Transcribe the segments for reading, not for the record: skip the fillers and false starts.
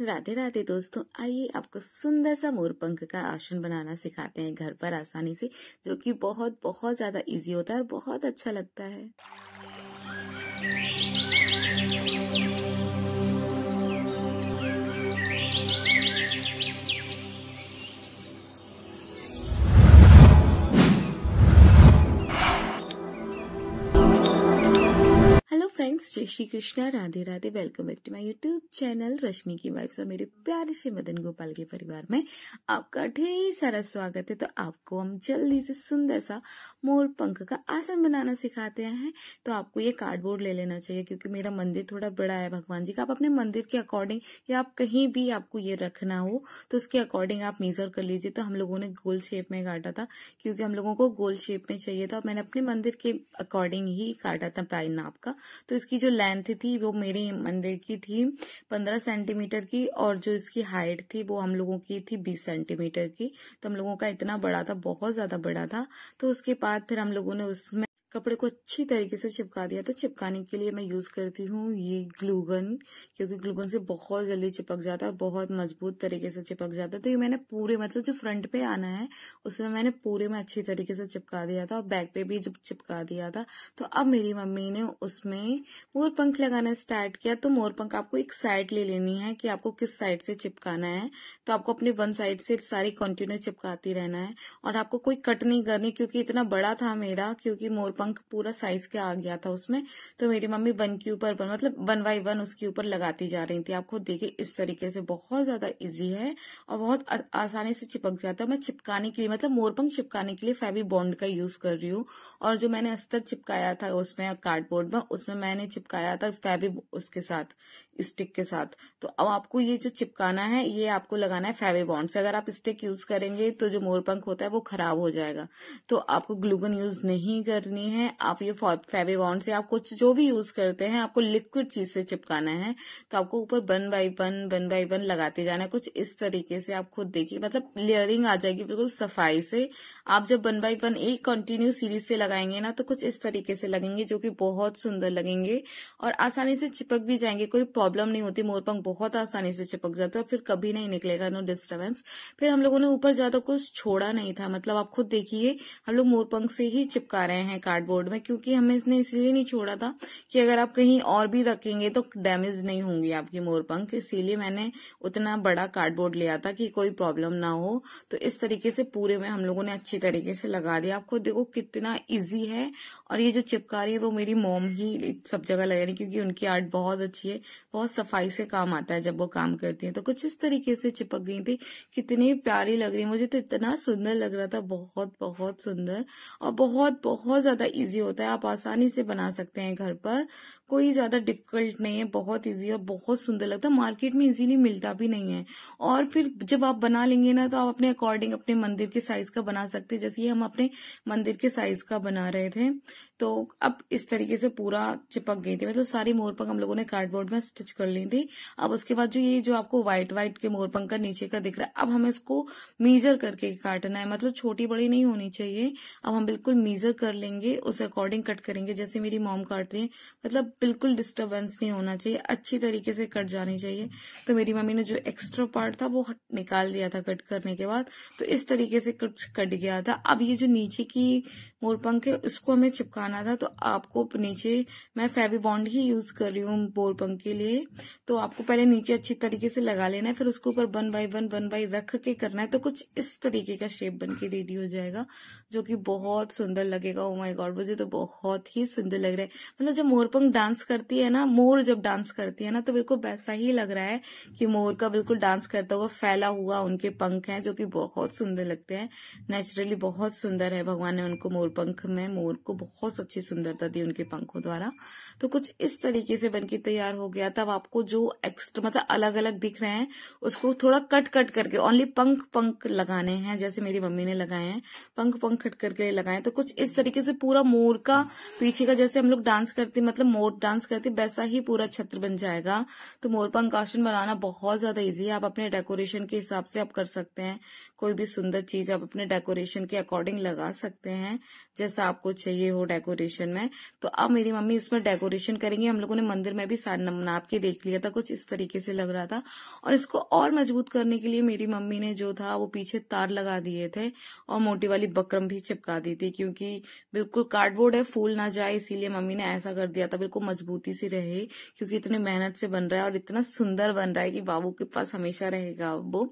राधे राधे दोस्तों, आइए आपको सुंदर सा मोरपंख का आसन बनाना सिखाते हैं घर पर आसानी से, जो कि बहुत बहुत ज्यादा इजी होता है और बहुत अच्छा लगता है। हेलो फ्रेंड्स, जय Shri Krishna, Radhe Radhe. Welcome back to my YouTube channel Rashmi की वाइफ्स और मेरे प्यारे से मदन गोपाल के परिवार में आपका ढेर सारा स्वागत है। तो आपको हम जल्दी से सुंदर सा मोर पंख का आसन बनाना सिखाते हैं। तो आपको ये कार्डबोर्ड ले लेना चाहिए, क्योंकि मेरा मंदिर थोड़ा बड़ा है भगवान जी का। आप अपने मंदिर के अकॉर्डिंग या आप कहीं भी आपको ये रखना हो तो उसके अकॉर्डिंग आप मेजर कर लीजिए। तो हम लोगों ने गोल शेप में काटा था, क्योंकि हम लोगों को गोल शेप में चाहिए था। मैंने अपने मंदिर के अकॉर्डिंग ही काटा था प्राय नाप का। तो इसकी जो लेंथ थी वो मेरे मंदिर की थी 15 सेंटीमीटर की, और जो इसकी हाइट थी वो हम लोगों की थी 20 सेंटीमीटर की। तो हम लोगों का इतना बड़ा था, बहुत ज्यादा बड़ा था। तो उसके बाद फिर हम लोगों ने उसमें कपड़े को अच्छी तरीके से चिपका दिया। तो चिपकाने के लिए मैं यूज करती हूँ ये ग्लूगन, क्योंकि ग्लूगन से बहुत जल्दी चिपक जाता है और बहुत मजबूत तरीके से चिपक जाता है। तो ये मैंने पूरे मतलब जो फ्रंट पे आना है उसमें मैंने पूरे में अच्छी तरीके से चिपका दिया था, और बैक पे भी जब चिपका दिया था। तो अब मेरी मम्मी ने उसमें मोरपंख लगाना स्टार्ट किया। तो मोरपंख आपको एक साइड ले लेनी है कि आपको किस साइड से चिपकाना है। तो आपको अपने वन साइड से सारी कंटिन्यू चिपकाती रहना है, और आपको कोई कट नहीं करनी, क्योंकि इतना बड़ा था मेरा, क्योंकि मोरपंख पूरा साइज के आ गया था उसमें। तो मेरी मम्मी वन के ऊपर मतलब 1 बाय 1 उसके ऊपर लगाती जा रही थी। आप खुद देखिए, इस तरीके से बहुत ज्यादा इजी है और बहुत आसानी से चिपक जाता है। मैं चिपकाने के लिए मतलब मोरपंख चिपकाने के लिए फेवी बॉन्ड का यूज कर रही हूँ, और जो मैंने अस्तर चिपकाया था उसमें कार्डबोर्ड में, उसमें मैंने चिपकाया था फेवी उसके साथ, स्टिक के साथ। तो अब आपको ये जो चिपकाना है ये आपको लगाना है फेवी बॉन्ड से। अगर आप स्टिक यूज करेंगे तो जो मोरपंख होता है वो खराब हो जाएगा। तो आपको ग्लूगन यूज नहीं करनी है। आप ये फेवी बॉन्ड से आप कुछ जो भी यूज करते हैं, आपको लिक्विड चीज से चिपकाना है। तो आपको ऊपर 1 बाय 1 लगाते जाना है, कुछ इस तरीके से। आप खुद देखिए, मतलब लेयरिंग आ जाएगी बिल्कुल सफाई से। आप जब 1 बाय 1 एक कंटिन्यू सीरीज से लगाएंगे ना, तो कुछ इस तरीके से लगेंगे, जो कि बहुत सुंदर लगेंगे और आसानी से चिपक भी जाएंगे। कोई प्रॉब्लम नहीं होती, मोरपंख बहुत आसानी से चिपक जाता है, फिर कभी नहीं निकलेगा, नो डिस्टर्बेंस। फिर हम लोगों ने ऊपर ज्यादा कुछ छोड़ा नहीं था, मतलब आप खुद देखिए, हम लोग मोरपंख से ही चिपका रहे हैं कार्डबोर्ड में, क्योंकि हमें इसने इसलिए नहीं छोड़ा था कि अगर आप कहीं और भी रखेंगे तो डैमेज नहीं होंगे आपकी मोरपंख। इसीलिए मैंने उतना बड़ा कार्डबोर्ड लिया था कि कोई प्रॉब्लम ना हो। तो इस तरीके से पूरे में हम लोगों ने अच्छी तरीके से लगा दिया। आप खुद देखो कितना इजी है। और ये जो चिपका रही है वो मेरी मॉम ही सब जगह लगा रही, क्योंकि उनकी आर्ट बहुत अच्छी है, बहुत सफाई से काम आता है जब वो काम करती है। तो कुछ इस तरीके से चिपक गई थी, कितनी प्यारी लग रही, मुझे तो इतना सुंदर लग रहा था, बहुत बहुत सुंदर। और बहुत बहुत ज्यादा इजी होता है, आप आसानी से बना सकते हैं घर पर, कोई ज्यादा डिफिकल्ट नहीं है, बहुत इजी और बहुत सुंदर लगता है। मार्केट में इजीली मिलता भी नहीं है। और फिर जब आप बना लेंगे ना, तो आप अपने अकॉर्डिंग अपने मंदिर के साइज का बना सकते हैं, जैसे ये हम अपने मंदिर के साइज का बना रहे थे। तो अब इस तरीके से पूरा चिपक गई थी, मतलब सारी मोरपंख हम लोगों ने कार्डबोर्ड में स्टिच कर ली थी। अब उसके बाद जो ये जो आपको व्हाइट के मोरपंख का नीचे का दिख रहा है, अब हमें इसको मीजर करके काटना है, मतलब छोटी बड़ी नहीं होनी चाहिए। अब हम बिल्कुल मीजर कर लेंगे, उस अकॉर्डिंग कट करेंगे, जैसे मेरी मॉम काट रही है, मतलब बिल्कुल डिस्टर्बेंस नहीं होना चाहिए, अच्छी तरीके से कट जानी चाहिए। तो मेरी मम्मी ने जो एक्स्ट्रा पार्ट था वो निकाल दिया था कट करने के बाद। तो इस तरीके से कुछ कट गया था। अब ये जो नीचे की मोरपंख है उसको हमें चिपकाना था। तो आपको नीचे मैं फेवी बॉन्ड ही यूज कर रही हूँ मोरपंख के लिए। तो आपको पहले नीचे अच्छी तरीके से लगा लेना है, फिर उसके ऊपर 1 बाय 1 रख के करना है। तो कुछ इस तरीके का शेप बन के रेडी हो जाएगा, जो कि बहुत सुंदर लगेगा। ओ माय गॉड, मुझे तो बहुत ही सुंदर लग रहा है। मतलब जब मोरपंख डांस करती है ना, मोर जब डांस करती है ना, तो बिल्कुल वैसा ही लग रहा है कि मोर का बिल्कुल डांस करता हुआ फैला हुआ उनके पंख हैं, जो कि बहुत सुंदर लगते हैं। नेचुरली बहुत सुंदर है, भगवान ने उनको मोरपंख में मोर को बहुत अच्छी सुंदरता दी उनके पंखों द्वारा। तो कुछ इस तरीके से बनके तैयार हो गया। तब आपको जो एक्स्ट्रा मतलब अलग अलग दिख रहे हैं उसको थोड़ा कट करके ओनली पंख लगाने हैं, जैसे मेरी मम्मी ने लगाए हैं, पंख कट करके लगाए। तो कुछ इस तरीके से पूरा मोर का पीछे का, जैसे हम लोग डांस करते मतलब मोर डांस करते वैसा ही पूरा छत्र बन जाएगा। तो मोरपंख आसन बनाना बहुत ज्यादा इजी है। आप अपने डेकोरेशन के हिसाब से आप कर सकते हैं, कोई भी सुंदर चीज आप अपने डेकोरेशन के अकॉर्डिंग लगा सकते हैं। जैसा आपको चाहिए हो डेकोरेशन में। तो अब मेरी मम्मी इसमें डेकोरेशन करेंगी। हम लोगों ने मंदिर में भी नाप के देख लिया था, कुछ इस तरीके से लग रहा था। और इसको और मजबूत करने के लिए मेरी मम्मी ने जो था वो पीछे तार लगा दिए थे और मोटी वाली बकरम भी चिपका दी थी, क्योंकि बिल्कुल कार्डबोर्ड है, फूल ना जाए, इसीलिए मम्मी ने ऐसा कर दिया था, बिल्कुल मजबूती से रहे, क्योंकि इतनी मेहनत से बन रहा है और इतना सुंदर बन रहा है कि बाबू के पास हमेशा रहेगा वो।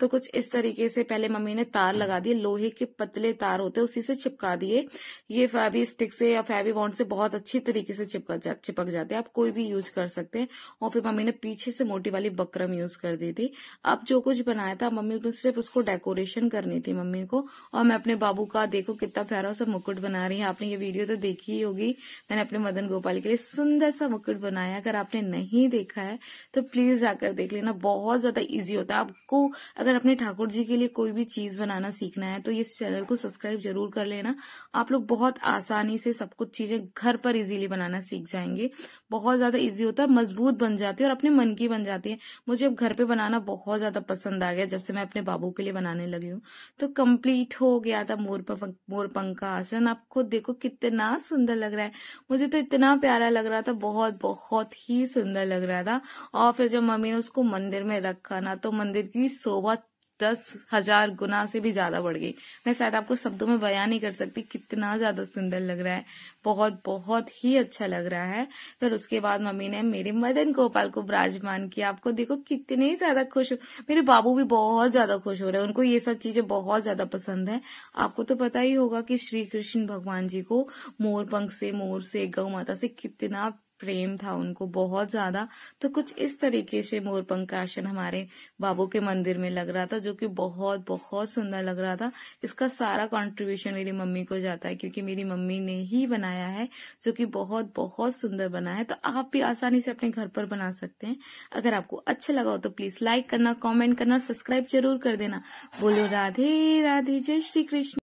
तो कुछ इस तरीके से पहले मम्मी ने तार लगा दिए, लोहे के पतले तार होते उसी से चिपका दिए। ये फेवी स्टिक से या फेवी बॉन्ड से बहुत अच्छी तरीके से चिपक जाते हैं, आप कोई भी यूज कर सकते हैं। और फिर मम्मी ने पीछे से मोटी वाली बकरम यूज कर दी थी। अब जो कुछ बनाया था मम्मी को सिर्फ उसको डेकोरेशन करनी थी मम्मी को। और मैं अपने बाबू का देखो कितना प्यारा सा मुकुट बना रही है। आपने ये वीडियो तो देखी ही होगी, मैंने अपने मदन गोपाल के लिए सुंदर सा मुकुट बनाया। अगर आपने नहीं देखा है तो प्लीज जाकर देख लेना, बहुत ज्यादा इजी होता है। आपको अगर अपने ठाकुर जी के लिए कोई भी चीज बनाना सीखना है तो इस चैनल को सब्सक्राइब जरूर कर लेना। आप लोग बहुत आसानी से सब कुछ चीजें घर पर इजीली बनाना सीख जाएंगे। बहुत ज्यादा इजी होता है, मजबूत बन जाती है और अपने मन की बन जाती है। मुझे अब घर पे बनाना बहुत ज्यादा पसंद आ गया जब से मैं अपने बाबू के लिए बनाने लगी हूँ। तो कंप्लीट हो गया था मोरपंख का आसन। आप खुद देखो कितना सुंदर लग रहा है, मुझे तो इतना प्यारा लग रहा था, बहुत बहुत ही सुंदर लग रहा था। और फिर जब मम्मी ने उसको मंदिर में रखा ना, तो मंदिर की शोभा 10,000 गुना से भी ज्यादा बढ़ गई। मैं शायद आपको शब्दों में बयान नहीं कर सकती कितना ज्यादा सुंदर लग रहा है, बहुत बहुत ही अच्छा लग रहा है। फिर उसके बाद मम्मी ने मेरे मदन गोपाल को विराजमान किया। आपको देखो कितने ज्यादा खुश हो, मेरे बाबू भी बहुत ज्यादा खुश हो रहे हैं, उनको ये सब चीजें बहुत ज्यादा पसंद है। आपको तो पता ही होगा कि श्री कृष्ण भगवान जी को मोर से गौ माता से कितना प्रेम था उनको, बहुत ज्यादा। तो कुछ इस तरीके से मोरपंख का आसन हमारे बाबू के मंदिर में लग रहा था, जो कि बहुत बहुत सुंदर लग रहा था। इसका सारा कंट्रीब्यूशन मेरी मम्मी को जाता है, क्योंकि मेरी मम्मी ने ही बनाया है, जो कि बहुत बहुत सुंदर बना है। तो आप भी आसानी से अपने घर पर बना सकते हैं। अगर आपको अच्छा लगा हो तो प्लीज लाइक करना, कॉमेंट करना, सब्सक्राइब जरूर कर देना। बोलो राधे राधे, जय श्री कृष्ण।